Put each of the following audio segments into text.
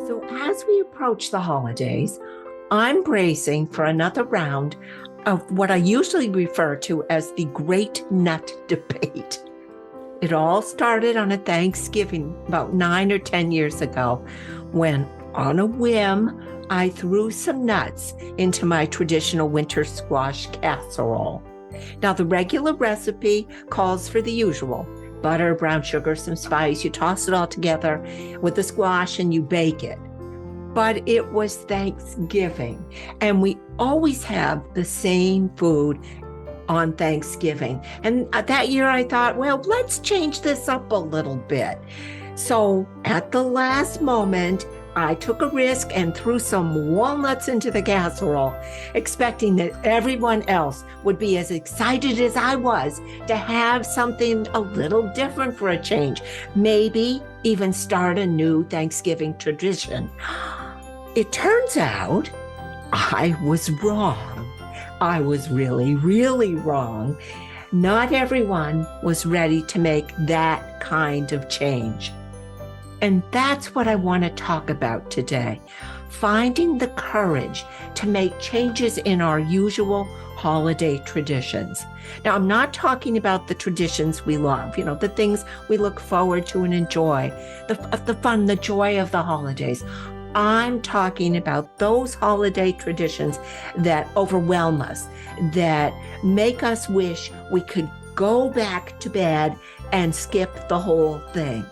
So, as we approach the holidays, I'm bracing for another round of what I usually refer to as the Great Nut Debate. It all started on a Thanksgiving about 9 or 10 years ago when, on a whim, I threw some nuts into my traditional winter squash casserole. Now, the regular recipe calls for the usual butter, brown sugar, some spice. You toss it all together with the squash and you bake it. But it was Thanksgiving, and we always have the same food on Thanksgiving. And that year I thought, well, let's change this up a little bit. So at the last moment, I took a risk and threw some walnuts into the casserole, expecting that everyone else would be as excited as I was to have something a little different for a change, maybe even start a new Thanksgiving tradition. It turns out I was wrong. I was really, really wrong. Not everyone was ready to make that kind of change. And that's what I want to talk about today. Finding the courage to make changes in our usual holiday traditions. Now, I'm not talking about the traditions we love, the things we look forward to and enjoy, the fun, the joy of the holidays. I'm talking about those holiday traditions that overwhelm us, that make us wish we could go back to bed and skip the whole thing.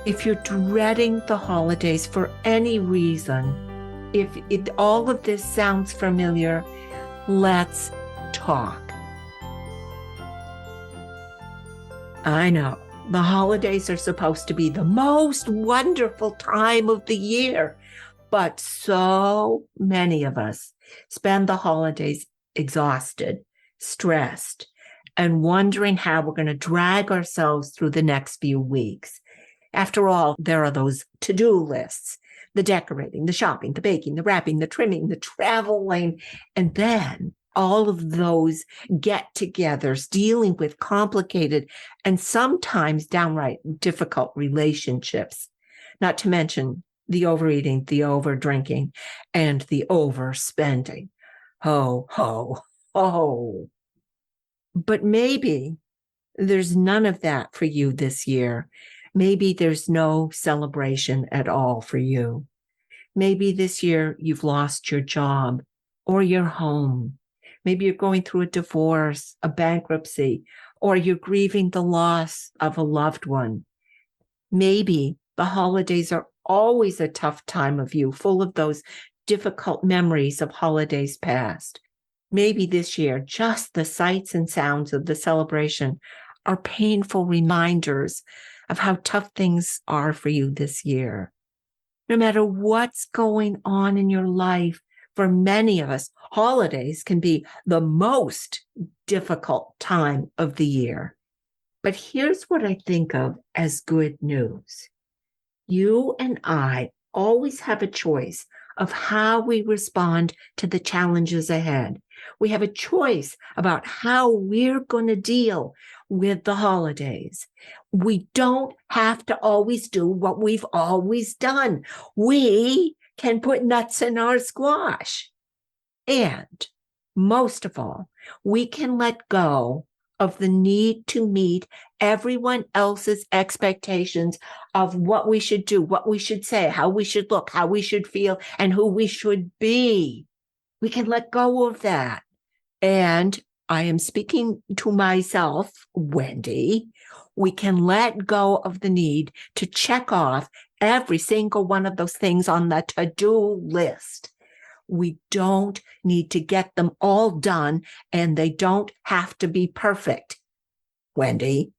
If you're dreading the holidays for any reason, if all of this sounds familiar, let's talk. I know the holidays are supposed to be the most wonderful time of the year, but so many of us spend the holidays exhausted, stressed, and wondering how we're going to drag ourselves through the next few weeks. After all, there are those to-do lists, the decorating, the shopping, the baking, the wrapping, the trimming, the traveling, and then all of those get-togethers dealing with complicated and sometimes downright difficult relationships, not to mention the overeating, the overdrinking, and the overspending. Ho, ho, ho. But maybe there's none of that for you this year. Maybe there's no celebration at all for you. Maybe this year you've lost your job or your home. Maybe you're going through a divorce, a bankruptcy, or you're grieving the loss of a loved one. Maybe the holidays are always a tough time of you, full of those difficult memories of holidays past. Maybe this year, just the sights and sounds of the celebration are painful reminders of how tough things are for you this year. No matter what's going on in your life, for many of us, holidays can be the most difficult time of the year. But here's what I think of as good news. You and I always have a choice of how we respond to the challenges ahead. We have a choice about how we're going to deal with the holidays. We don't have to always do what we've always done. We can put nuts in our squash. And most of all, we can let go of the need to meet everyone else's expectations of what we should do, what we should say, how we should look, how we should feel, and who we should be. We can let go of that. And I am speaking to myself, Wendy. We can let go of the need to check off every single one of those things on the to-do list. We don't need to get them all done, and they don't have to be perfect. Wendy,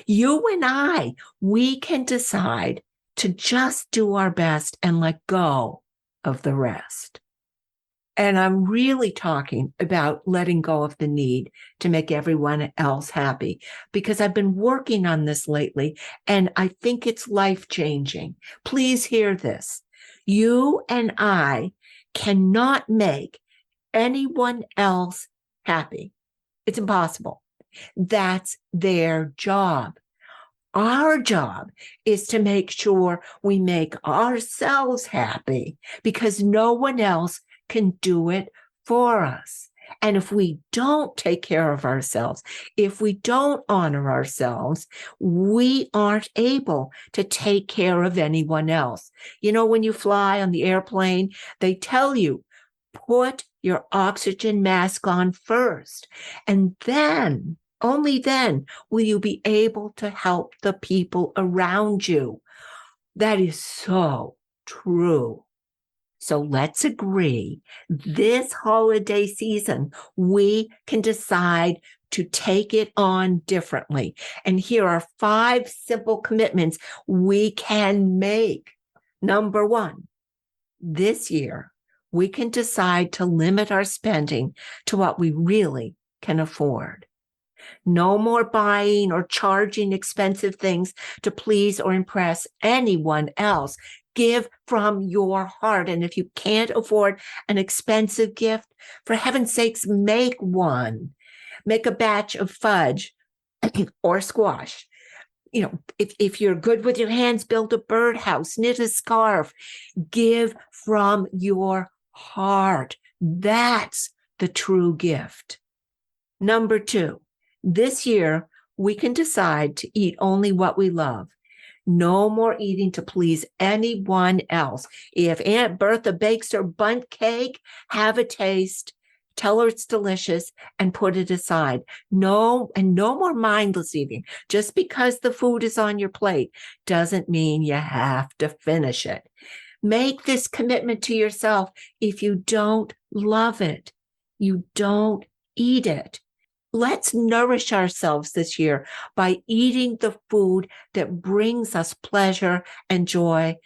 you and I, we can decide to just do our best and let go of the rest. And I'm really talking about letting go of the need to make everyone else happy, because I've been working on this lately and I think it's life-changing. Please hear this. You and I cannot make anyone else happy. It's impossible. That's their job. Our job is to make sure we make ourselves happy because no one else can do it for us. And if we don't take care of ourselves, if we don't honor ourselves, we aren't able to take care of anyone else. You know, when you fly on the airplane, they tell you, put your oxygen mask on first, and then only then will you be able to help the people around you. That is so true. So let's agree this holiday season, we can decide to take it on differently. And here are 5 simple commitments we can make. Number 1, this year, we can decide to limit our spending to what we really can afford. No more buying or charging expensive things to please or impress anyone else. Give from your heart. And if you can't afford an expensive gift, for heaven's sakes, make one. Make a batch of fudge or squash. You know, if you're good with your hands, build a birdhouse, knit a scarf. Give from your heart. That's the true gift. Number 2, this year, we can decide to eat only what we love. No more eating to please anyone else. If Aunt Bertha bakes her bundt cake, have a taste, tell her it's delicious, and put it aside. No more mindless eating. Just because the food is on your plate doesn't mean you have to finish it. Make this commitment to yourself. If you don't love it, you don't eat it. Let's nourish ourselves this year by eating the food that brings us pleasure and joy,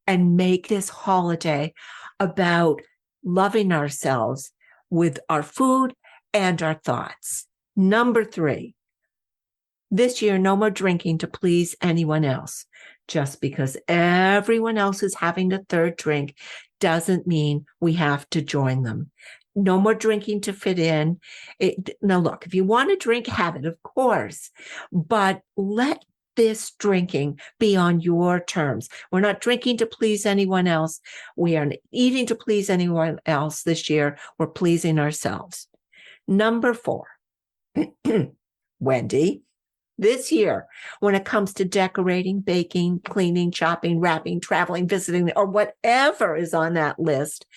and make this holiday about loving ourselves with our food and our thoughts. Number 3, this year, no more drinking to please anyone else. Just because everyone else is having a third drink doesn't mean we have to join them. No more drinking to fit in. Now, look, if you want to drink, have it, of course, but let this drinking be on your terms. We're not drinking to please anyone else. We aren't eating to please anyone else this year. We're pleasing ourselves. Number 4, Wendy, this year, when it comes to decorating, baking, cleaning, shopping, wrapping, traveling, visiting, or whatever is on that list,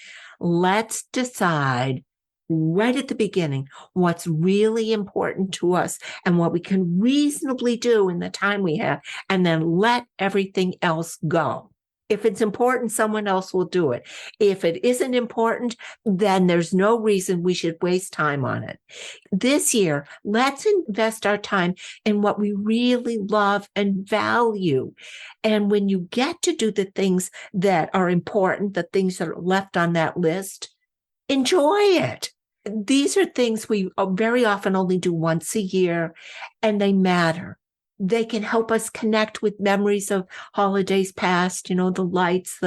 let's decide right at the beginning what's really important to us and what we can reasonably do in the time we have, and then let everything else go. If it's important, someone else will do it. If it isn't important, then there's no reason we should waste time on it. This year, let's invest our time in what we really love and value. And when you get to do the things that are important, the things that are left on that list, enjoy it. These are things we very often only do once a year, and they matter. They can help us connect with memories of holidays past, you know, the lights,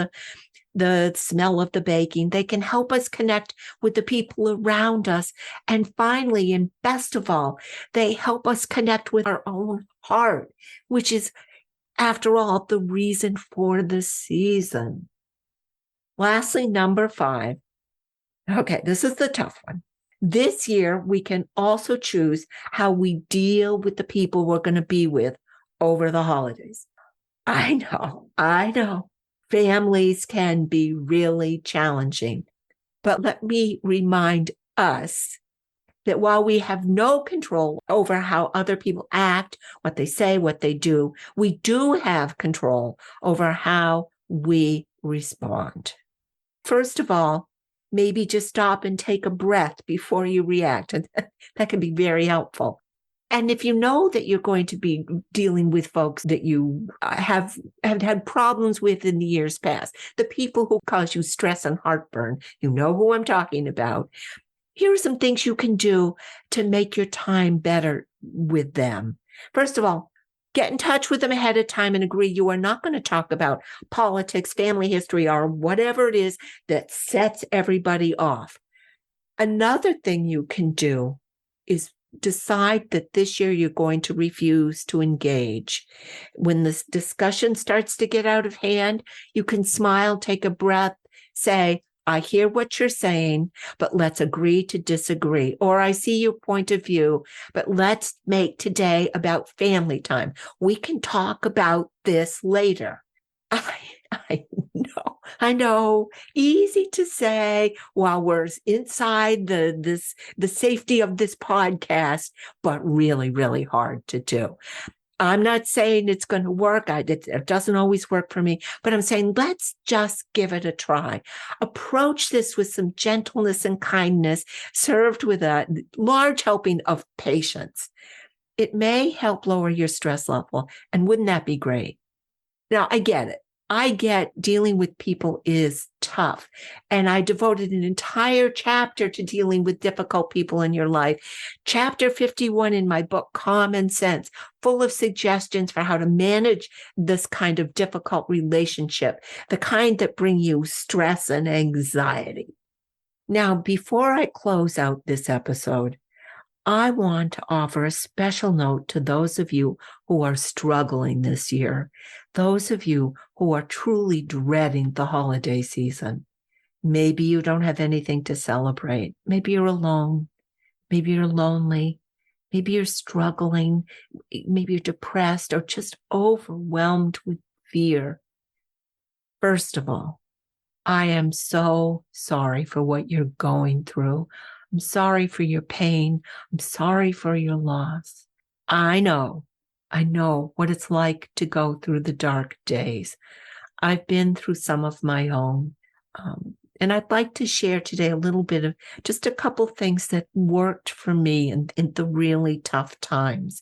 the smell of the baking. They can help us connect with the people around us. And finally, and best of all, they help us connect with our own heart, which is, after all, the reason for the season. Lastly, number 5. Okay, this is the tough one. This year, we can also choose how we deal with the people we're going to be with over the holidays. I know. Families can be really challenging, but let me remind us that while we have no control over how other people act, what they say, what they do, we do have control over how we respond. First of all, maybe just stop and take a breath before you react. And that can be very helpful. And if you know that you're going to be dealing with folks that you have had problems with in the years past, the people who cause you stress and heartburn, you know who I'm talking about. Here are some things you can do to make your time better with them. First of all, get in touch with them ahead of time and agree you are not going to talk about politics, family history, or whatever it is that sets everybody off. Another thing you can do is decide that this year you're going to refuse to engage. When this discussion starts to get out of hand, you can smile, take a breath, say, I hear what you're saying, but let's agree to disagree. Or I see your point of view, but let's make today about family time. We can talk about this later. I know, easy to say while we're inside the safety of this podcast, but really, really hard to do. I'm not saying it's going to work. It doesn't always work for me, but I'm saying let's just give it a try. Approach this with some gentleness and kindness, served with a large helping of patience. It may help lower your stress level. And wouldn't that be great? Now, I get it. I get dealing with people is tough. And I devoted an entire chapter to dealing with difficult people in your life. Chapter 51 in my book, Common Sense, full of suggestions for how to manage this kind of difficult relationship, the kind that bring you stress and anxiety. Now, before I close out this episode, I want to offer a special note to those of you who are struggling this year, those of you who are truly dreading the holiday season. Maybe you don't have anything to celebrate. Maybe you're alone. Maybe you're lonely. Maybe you're struggling. Maybe you're depressed or just overwhelmed with fear. First of all, I am so sorry for what you're going through. I'm sorry for your pain. I'm sorry for your loss. I know what it's like to go through the dark days. I've been through some of my own. And I'd like to share today a little bit of just a couple things that worked for me in the really tough times.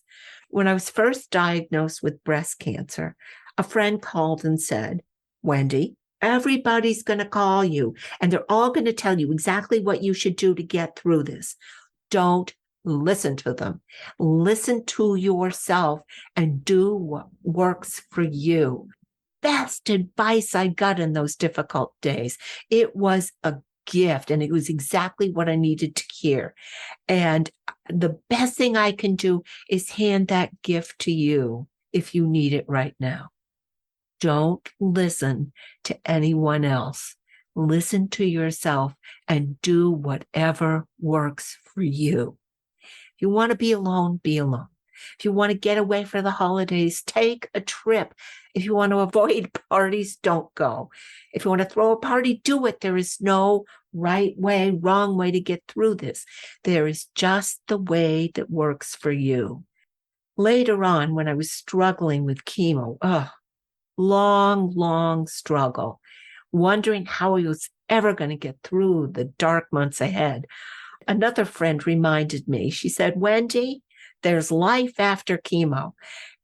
When I was first diagnosed with breast cancer, a friend called and said, Wendy, everybody's going to call you and they're all going to tell you exactly what you should do to get through this. Don't listen to them. Listen to yourself and do what works for you. Best advice I got in those difficult days. It was a gift and it was exactly what I needed to hear. And the best thing I can do is hand that gift to you if you need it right now. Don't listen to anyone else. Listen to yourself and do whatever works for you. If you want to be alone, be alone. If you want to get away for the holidays, take a trip. If you want to avoid parties, don't go. If you want to throw a party, do it. There is no right way, wrong way to get through this. There is just the way that works for you. Later on, when I was struggling with chemo, long struggle, wondering how I was ever going to get through the dark months ahead. Another friend reminded me, she said, Wendy, there's life after chemo.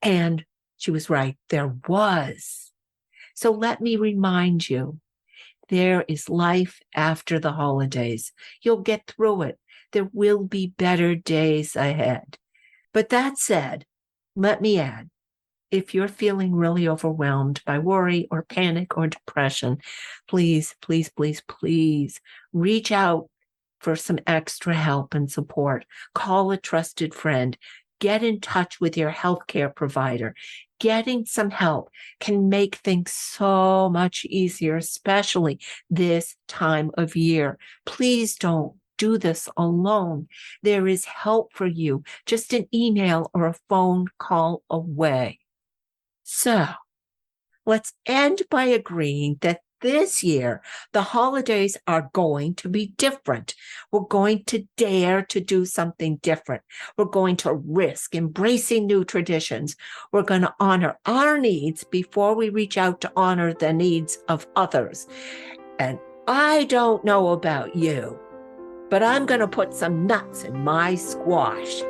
And she was right, there was. So let me remind you, there is life after the holidays. You'll get through it. There will be better days ahead. But that said, let me add, if you're feeling really overwhelmed by worry or panic or depression, please reach out for some extra help and support. Call a trusted friend. Get in touch with your healthcare provider. Getting some help can make things so much easier, especially this time of year. Please don't do this alone. There is help for you, just an email or a phone call away. So let's end by agreeing that this year, the holidays are going to be different. We're going to dare to do something different. We're going to risk embracing new traditions. We're going to honor our needs before we reach out to honor the needs of others. And I don't know about you, but I'm going to put some nuts in my squash.